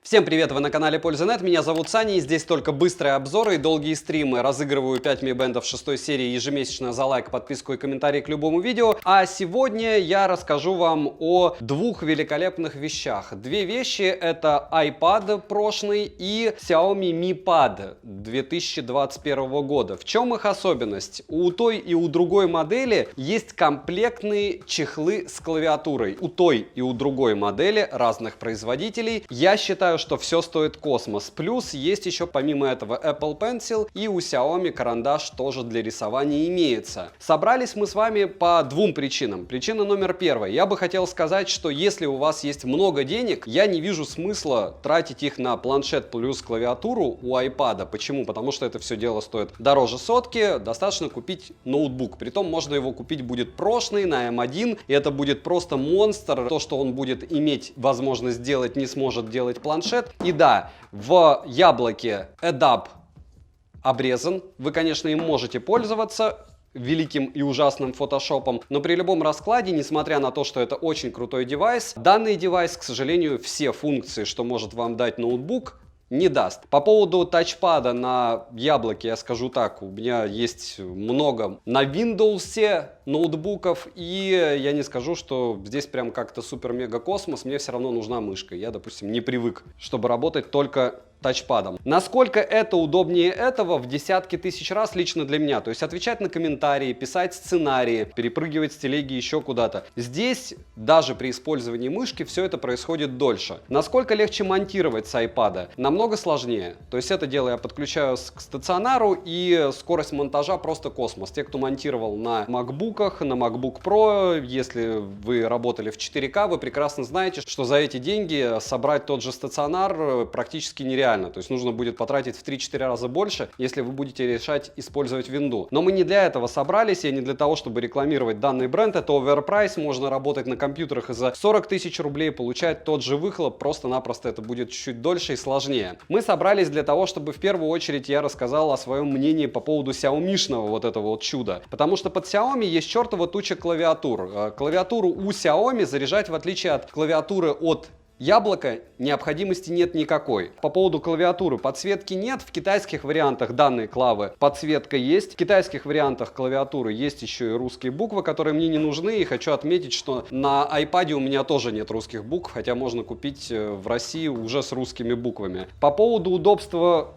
Всем привет, вы на канале Польза.нет, меня зовут Саня, и здесь только быстрые обзоры и долгие стримы. Разыгрываю 5 Mi Band 6 серии ежемесячно за лайк, подписку и комментарий к любому видео. А сегодня я расскажу вам о двух великолепных вещах. Две вещи — это iPad прошлый и Xiaomi Mi Pad 2021 года. В чем их особенность? У той и у другой модели есть комплектные чехлы с клавиатурой. У той и у другой модели разных производителей я считаю, что все стоит космос. Плюс есть еще помимо этого Apple Pencil, и у Xiaomi карандаш тоже для рисования имеется. Собрались мы с вами по двум причинам. Причина номер первая. Я бы хотел сказать, что если у вас есть много денег, я не вижу смысла тратить их на планшет плюс клавиатуру у iPad. Почему? Потому что это все дело стоит дороже сотки. Достаточно купить ноутбук. Притом можно его купить будет прошлый на M1, и это будет просто монстр. То, что он будет иметь возможность делать, не сможет делать планшет. И да, в яблоке ADAP обрезан. Вы, конечно, им можете пользоваться великим и ужасным фотошопом, но при любом раскладе, несмотря на то, что это очень крутой девайс, данный девайс, к сожалению, все функции, что может вам дать ноутбук, не даст. По поводу тачпада на яблоке я скажу так, у меня есть много на Windows ноутбуков, и я не скажу, что здесь прям как-то супер-мега-космос, мне все равно нужна мышка. Я, допустим, не привык, чтобы работать только тачпадом. Насколько это удобнее этого в десятки тысяч раз лично для меня. То есть отвечать на комментарии, писать сценарии, перепрыгивать с телеги еще куда-то. Здесь даже при использовании мышки все это происходит дольше. Насколько легче монтировать с iPad? Намного сложнее. То есть это дело я подключаю к стационару, и скорость монтажа просто космос. Те, кто монтировал на MacBook'ах, на MacBook Pro, если вы работали в 4К, вы прекрасно знаете, что за эти деньги собрать тот же стационар практически нереально. То есть нужно будет потратить в 3-4 раза больше, если вы будете решать использовать винду. Но мы не для этого собрались, и не для того, чтобы рекламировать данный бренд. Это оверпрайс, можно работать на компьютерах и за 40 тысяч рублей получать тот же выхлоп, просто-напросто это будет чуть дольше и сложнее. Мы собрались для того, чтобы в первую очередь я рассказал о своем мнении по поводу Xiaomi-шного вот этого вот чуда. Потому что под Xiaomi есть чертова туча клавиатур. Клавиатуру у Xiaomi заряжать, в отличие от клавиатуры от Яблоко, необходимости нет никакой. По поводу клавиатуры подсветки нет. В китайских вариантах данной клавы подсветка есть. В китайских вариантах клавиатуры есть еще и русские буквы, которые мне не нужны. И хочу отметить, что на iPad у меня тоже нет русских букв, хотя можно купить в России уже с русскими буквами. По поводу удобства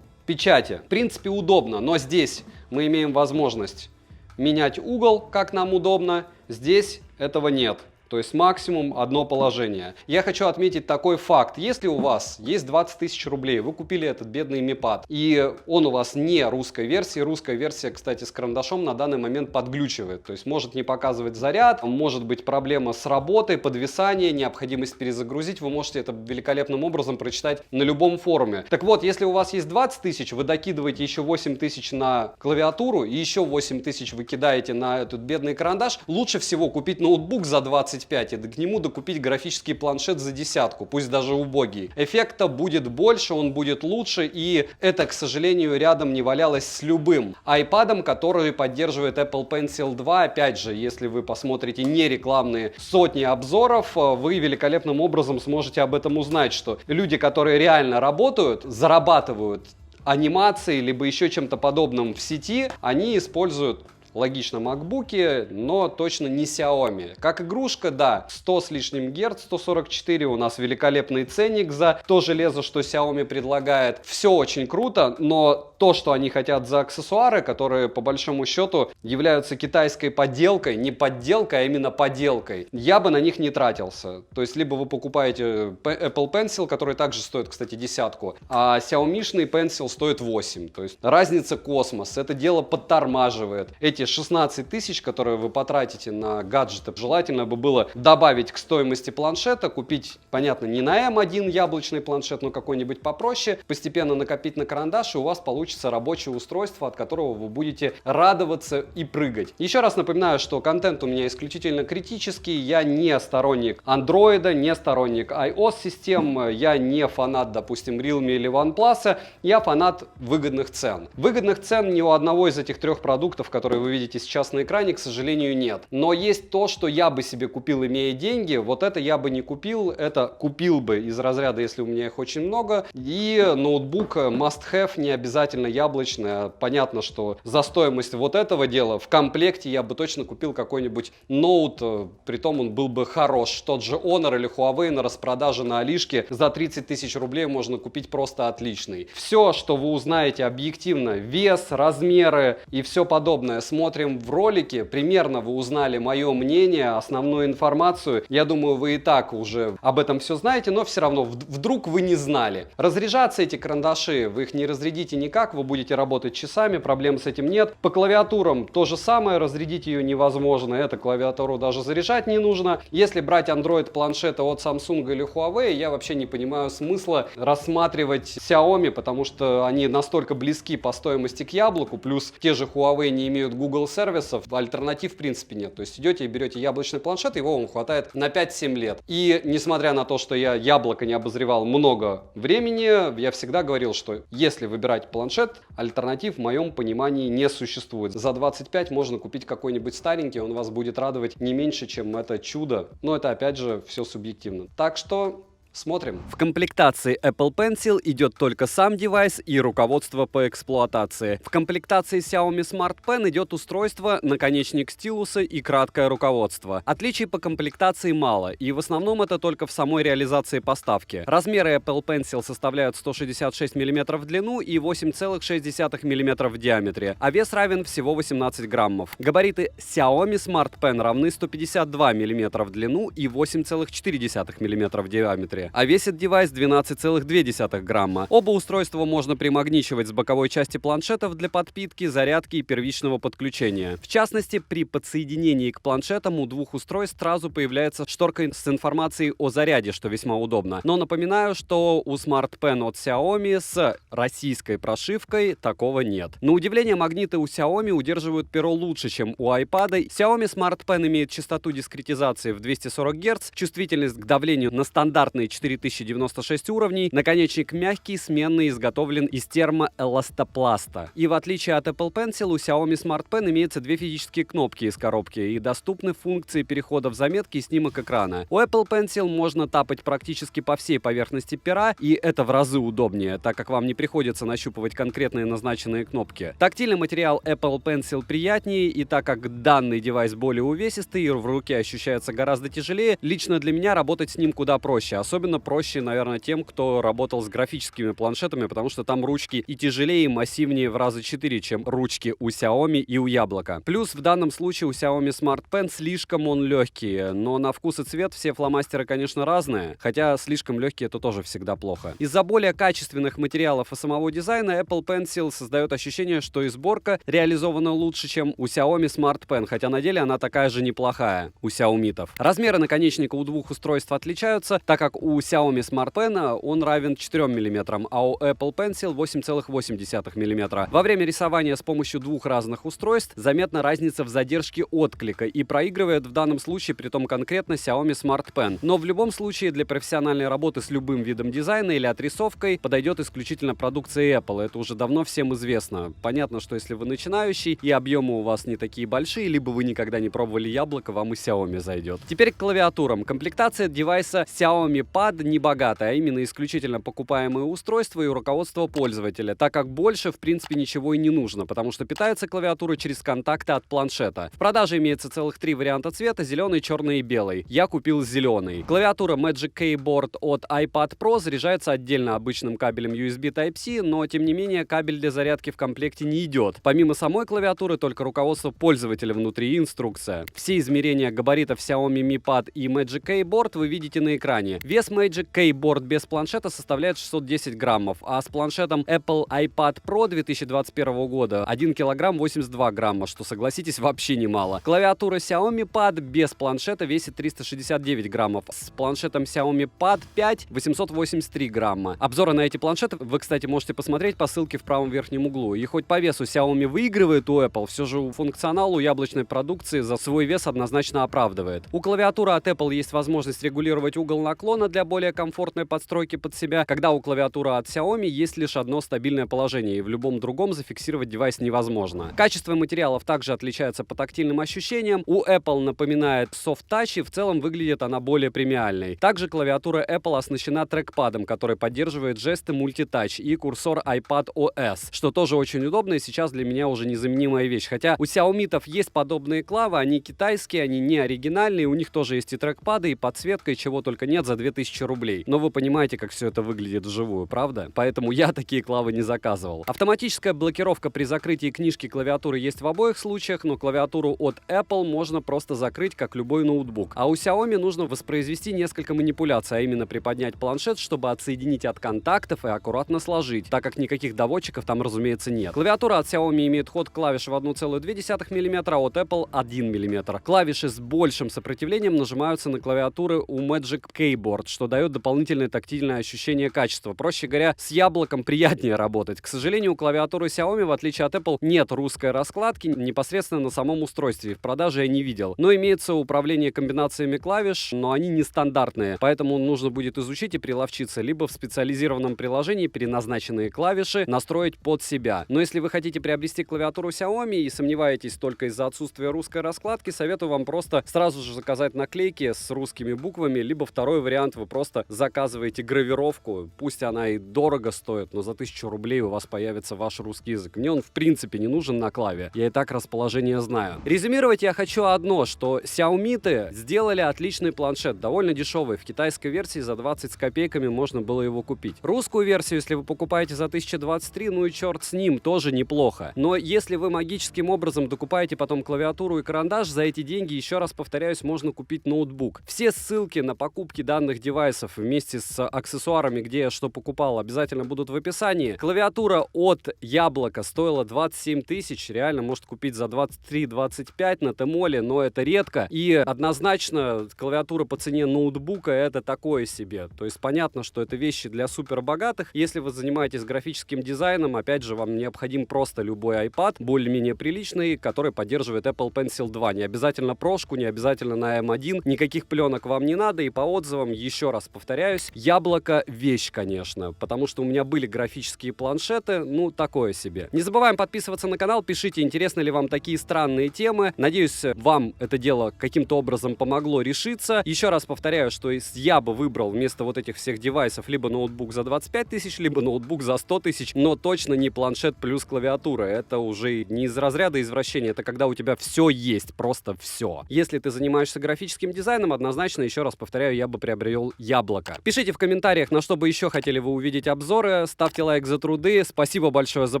печати. В принципе, удобно, но здесь мы имеем возможность менять угол, как нам удобно. Здесь этого нет. То есть максимум одно положение. Я хочу отметить такой факт. Если у вас есть 20 тысяч рублей, вы купили этот бедный Mi Pad, и он у вас не русской версии. Русская версия, кстати, с карандашом на данный момент подглючивает. То есть может не показывать заряд, может быть проблема с работой, подвисание, необходимость перезагрузить. Вы можете это великолепным образом прочитать на любом форуме. Так вот, если у вас есть 20 тысяч, вы докидываете еще 8 тысяч на клавиатуру, и еще 8 тысяч вы кидаете на этот бедный карандаш, лучше всего купить ноутбук за 20 и к нему докупить графический планшет за десятку, пусть даже убогий. Эффекта будет больше, он будет лучше, и это, к сожалению, рядом не валялось с любым iPad'ом, который поддерживает Apple Pencil 2. Опять же, если вы посмотрите не рекламные сотни обзоров, вы великолепным образом сможете об этом узнать, что люди, которые реально работают, зарабатывают анимацией, либо еще чем-то подобным в сети, они используют логично макбуки, но точно не Xiaomi. Как игрушка, да, 100 с лишним Гц, 144, у нас великолепный ценник за то железо, что Xiaomi предлагает. Все очень круто, но то, что они хотят за аксессуары, которые по большому счету являются китайской подделкой, не подделкой, а именно подделкой, я бы на них не тратился. То есть либо вы покупаете Apple Pencil, который также стоит, кстати, десятку, а Xiaomi-шный Pencil стоит 8. То есть разница космос, это дело подтормаживает. Эти 16 тысяч, которые вы потратите на гаджеты, желательно бы было добавить к стоимости планшета, купить, понятно, не на M1 яблочный планшет, но какой-нибудь попроще, постепенно накопить на карандаш, и у вас получится рабочее устройство, от которого вы будете радоваться и прыгать. Еще раз напоминаю, что контент у меня исключительно критический, я не сторонник Android, не сторонник iOS-систем, я не фанат, допустим, Realme или OnePlus, я фанат выгодных цен. Выгодных цен ни у одного из этих трех продуктов, которые вы вы видите сейчас на экране, к сожалению, нет. Но есть то, что я бы себе купил, имея деньги. Вот это я бы не купил, это купил бы из разряда, если у меня их очень много. И ноутбук must have, не обязательно яблочный. Понятно, что за стоимость вот этого дела в комплекте я бы точно купил какой-нибудь ноут, притом он был бы хорош. Тот же Honor или Huawei на распродаже на Алишке за 30 тысяч рублей можно купить просто отличный. Все, что вы узнаете объективно, вес, размеры и все подобное, смотрим в ролике. Примерно вы узнали мое мнение, основную информацию. Я думаю, вы и так уже об этом все знаете, но все равно вдруг вы не знали. Разряжаться эти карандаши, вы их не разрядите никак, вы будете работать часами, проблем с этим нет. По клавиатурам то же самое, разрядить ее невозможно, эту клавиатуру даже заряжать не нужно. Если брать Android планшеты от Samsung или Huawei, я вообще не понимаю смысла рассматривать Xiaomi, потому что они настолько близки по стоимости к яблоку, плюс те же Huawei не имеют Google сервисов, альтернатив в принципе нет. То есть идете и берете яблочный планшет, его вам хватает на 5-7 лет. И несмотря на то, что я яблоко не обозревал много времени, я всегда говорил, что если выбирать планшет, альтернатив в моем понимании не существует. За 25 можно купить какой-нибудь старенький, он вас будет радовать не меньше, чем это чудо. Но это опять же все субъективно. Так что смотрим. В комплектации Apple Pencil идет только сам девайс и руководство по эксплуатации. В комплектации Xiaomi Smart Pen идет устройство, наконечник стилуса и краткое руководство. Отличий по комплектации мало, и в основном это только в самой реализации поставки. Размеры Apple Pencil составляют 166 мм в длину и 8,6 мм в диаметре, а вес равен всего 18 граммов. Габариты Xiaomi Smart Pen равны 152 мм в длину и 8,4 мм в диаметре, а весит девайс 12,2 грамма. Оба устройства можно примагничивать с боковой части планшетов для подпитки, зарядки и первичного подключения. В частности, при подсоединении к планшетам у двух устройств сразу появляется шторка с информацией о заряде, что весьма удобно. Но напоминаю, что у Smart Pen от Xiaomi с российской прошивкой такого нет. На удивление, магниты у Xiaomi удерживают перо лучше, чем у iPad. Xiaomi Smart Pen имеет частоту дискретизации в 240 Гц, чувствительность к давлению на стандартные 4096 уровней, наконечник мягкий, сменный, изготовлен из термоэластопласта. И в отличие от Apple Pencil, у Xiaomi Smart Pen имеется две физические кнопки из коробки и доступны функции перехода в заметки и снимок экрана. У Apple Pencil можно тапать практически по всей поверхности пера, и это в разы удобнее, так как вам не приходится нащупывать конкретные назначенные кнопки. Тактильный материал Apple Pencil приятнее, и так как данный девайс более увесистый и в руке ощущается гораздо тяжелее, лично для меня работать с ним куда проще. Особенно проще, наверное, тем, кто работал с графическими планшетами, потому что там ручки и тяжелее, и массивнее в раза 4, чем ручки у Xiaomi и у Яблока. Плюс в данном случае у Xiaomi Smart Pen слишком он легкий, но на вкус и цвет все фломастеры, конечно, разные, хотя слишком легкие это тоже всегда плохо. Из-за более качественных материалов и самого дизайна Apple Pencil создает ощущение, что и сборка реализована лучше, чем у Xiaomi Smart Pen, хотя на деле она такая же неплохая у Xiaomi-тов. Размеры наконечника у двух устройств отличаются, так как у Xiaomi Smart Pen он равен 4 мм, а у Apple Pencil 8,8 мм. Во время рисования с помощью двух разных устройств заметна разница в задержке отклика и проигрывает в данном случае притом конкретно Xiaomi Smart Pen. Но в любом случае для профессиональной работы с любым видом дизайна или отрисовкой подойдет исключительно продукция Apple. Это уже давно всем известно. Понятно, что если вы начинающий и объемы у вас не такие большие, либо вы никогда не пробовали яблоко, вам и Xiaomi зайдет. Теперь к клавиатурам. Комплектация девайса Xiaomi Pad не богатая, а именно исключительно покупаемые устройства и руководство пользователя, так как больше в принципе ничего и не нужно, потому что питается клавиатура через контакты от планшета. В продаже имеется целых 3 варианта цвета: зеленый, черный и белый. Я купил зеленый. Клавиатура Magic Keyboard от iPad Pro заряжается отдельно обычным кабелем USB Type-C, но тем не менее кабель для зарядки в комплекте не идет. Помимо самой клавиатуры только руководство пользователя внутри и инструкция. Все измерения габаритов Xiaomi Mi Pad и Magic Keyboard вы видите на экране. Вес Magic Keyboard без планшета составляет 610 граммов, а с планшетом Apple iPad Pro 2021 года 1 килограмм 82 грамма, что, согласитесь, вообще немало. Клавиатура Xiaomi Pad без планшета весит 369 граммов, с планшетом Xiaomi Pad 5 883 грамма. Обзоры на эти планшеты вы, кстати, можете посмотреть по ссылке в правом верхнем углу. И хоть по весу Xiaomi выигрывает у Apple, все же функционал у яблочной продукции за свой вес однозначно оправдывает. У клавиатуры от Apple есть возможность регулировать угол наклона для более комфортной подстройки под себя, когда у клавиатуры от Xiaomi есть лишь одно стабильное положение, и в любом другом зафиксировать девайс невозможно. Качество материалов также отличается по тактильным ощущениям. У Apple напоминает Soft Touch, и в целом выглядит она более премиальной. Также клавиатура Apple оснащена трекпадом, который поддерживает жесты мультитач, и курсор iPad OS, что тоже очень удобно и сейчас для меня уже незаменимая вещь. Хотя у Xiaomi-тов есть подобные клавы, они китайские, они не оригинальные, у них тоже есть и трекпады, и подсветка, и чего только нет за 2000 рублей. Но вы понимаете, как все это выглядит вживую, правда? Поэтому я такие клавы не заказывал. Автоматическая блокировка при закрытии книжки клавиатуры есть в обоих случаях, но клавиатуру от Apple можно просто закрыть, как любой ноутбук. А у Xiaomi нужно воспроизвести несколько манипуляций, а именно приподнять планшет, чтобы отсоединить от контактов и аккуратно сложить, так как никаких доводчиков там, разумеется, нет. Клавиатура от Xiaomi имеет ход клавиш в 1,2 мм, а от Apple 1 мм. Клавиши с большим сопротивлением нажимаются на клавиатуры у Magic Keyboard, что дает дополнительное тактильное ощущение качества. Проще говоря, с яблоком приятнее работать. К сожалению, у клавиатуры Xiaomi, в отличие от Apple, нет русской раскладки непосредственно на самом устройстве. В продаже я не видел. Но имеется управление комбинациями клавиш, но они нестандартные. Поэтому нужно будет изучить и приловчиться, либо в специализированном приложении переназначенные клавиши настроить под себя. Но если вы хотите приобрести клавиатуру Xiaomi и сомневаетесь только из-за отсутствия русской раскладки, советую вам просто сразу же заказать наклейки с русскими буквами, либо второй вариант, вы просто заказываете гравировку, пусть она и дорого стоит, но за 1000 рублей у вас появится ваш русский язык. Мне он в принципе не нужен на клаве, я и так расположение знаю. Резюмировать я хочу одно, что Xiaomi-ты сделали отличный планшет, довольно дешевый, в китайской версии за 20 с копейками можно было его купить. Русскую версию, если вы покупаете за 1023, ну и черт с ним, тоже неплохо. Но если вы магическим образом докупаете потом клавиатуру и карандаш, за эти деньги, еще раз повторяюсь, можно купить ноутбук. Все ссылки на покупки данных девайсов вместе с аксессуарами, где я что покупал, обязательно будут в описании. Клавиатура от Яблока стоила 27 тысяч, реально может купить за 23-25 на Тмоле, но это редко. И однозначно клавиатура по цене ноутбука это такое себе. То есть понятно, что это вещи для супер богатых. Если вы занимаетесь графическим дизайном, опять же, вам необходим просто любой iPad, более-менее приличный, который поддерживает Apple Pencil 2. Не обязательно прошку, не обязательно на M1, никаких пленок вам не надо. И по отзывам, еще раз повторяюсь, Яблоко вещь, конечно, потому что у меня были графические планшеты, ну, такое себе. Не забываем подписываться на канал, пишите, интересны ли вам такие странные темы. Надеюсь, вам это дело каким-то образом помогло решиться. Еще раз повторяю, что я бы выбрал вместо вот этих всех девайсов либо ноутбук за 25 тысяч, либо ноутбук за 100 тысяч, но точно не планшет плюс клавиатура. Это уже не из разряда извращения, это когда у тебя все есть, просто все. Если ты занимаешься графическим дизайном, однозначно, еще раз повторяю, я бы приобрел Яблоко. Пишите в комментариях, на что бы еще хотели вы увидеть обзоры, ставьте лайк за труды, спасибо большое за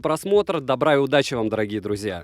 просмотр, добра и удачи вам, дорогие друзья!